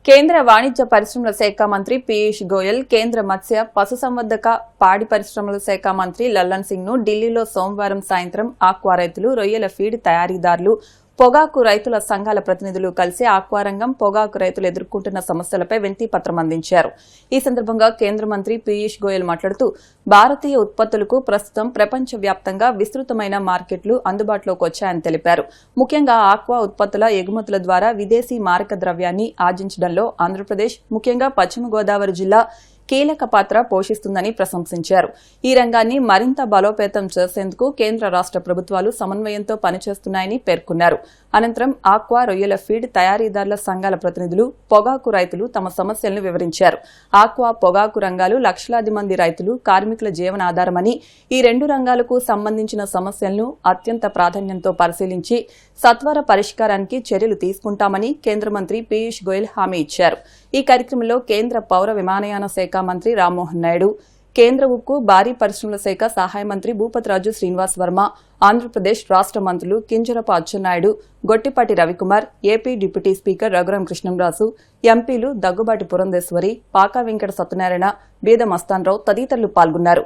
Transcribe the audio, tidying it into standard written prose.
కేంద్ర వాణిజ్య పరిశ్రమల శాఖ మంత్రి పీయూష్ గోయల్, కేంద్ర మత్స్య పశుసంవర్ధక పాడి పరిశ్రమల శాఖ మంత్రి లల్లన్ సింగ్ ను ఢిల్లీలో సోమవారం సాయంత్రం ఆక్వా రైతులు, రొయ్యల ఫీడ్ తయారీదారులు, పొగాకు రైతుల సంఘాల ప్రతినిధులు కలిసి ఆక్వా రంగం, పొగాకు రైతులు ఎదుర్కొంటున్న సమస్యలపై వినతిపత్రం అందించారు. ఈ సందర్భంగా కేంద్ర మంత్రి పీయూష్ గోయల్ మాట్లాడుతూ, భారతీయ ఉత్పత్తులకు ప్రస్తుతం ప్రపంచవ్యాప్తంగా విస్తృతమైన మార్కెట్లు అందుబాటులోకి వచ్చాయని తెలిపారు. ముఖ్యంగా ఆక్వా ఉత్పత్తుల ఎగుమతుల ద్వారా విదేశీ మారక ద్రవ్యాన్ని ఆర్జించడంలో ఆంధ్రప్రదేశ్, ముఖ్యంగా పశ్చిమ గోదావరి జిల్లా కీలక పాత్ర పోషిస్తుందని ప్రశంసించారు. ఈ రంగాన్ని మరింత బలోపేతం చేసేందుకు కేంద్ర రాష్ట్ర ప్రభుత్వాలు సమన్వయంతో పనిచేస్తున్నాయని పేర్కొన్నారు. అనంతరం ఆక్వా, రొయ్యల ఫీడ్ తయారీదారుల సంఘాల ప్రతినిధులు, పొగాకు రైతులు తమ సమస్యలను వివరించారు. ఆక్వా, పొగాకు రంగాలు లక్షలాది మంది రైతులు, కార్మికుల జీవనాధారమని, ఈ రెండు రంగాలకు సంబంధించిన సమస్యలను అత్యంత ప్రాధాన్యంతో పరిశీలించి సత్వర పరిష్కారానికి చర్యలు తీసుకుంటామని కేంద్ర మంత్రి పీయూష్ గోయల్ హామీ ఇచ్చారు. ఈ కార్యక్రమంలో కేంద్ర పౌర విమానయాన శాఖ మంత్రి రామ్మోహన్ నాయుడు, కేంద్ర ఉక్కు, భారీ పరిశ్రమల శాఖ సహాయ మంత్రి భూపతిరాజు శ్రీనివాస్ వర్మ, ఆంధ్రప్రదేశ్ రాష్ట్ర మంత్రులు Kinjarapu Atchannaidu, Gottipati Ravikumar, AP deputy speaker Raghuram Krishnamraju, ఎంపీలు దగ్గుబాటి పురంధేశ్వరి, పాకా వెంకట సత్యనారాయణ, బీద మస్తాన్రావు తదితరులు పాల్గొన్నారు.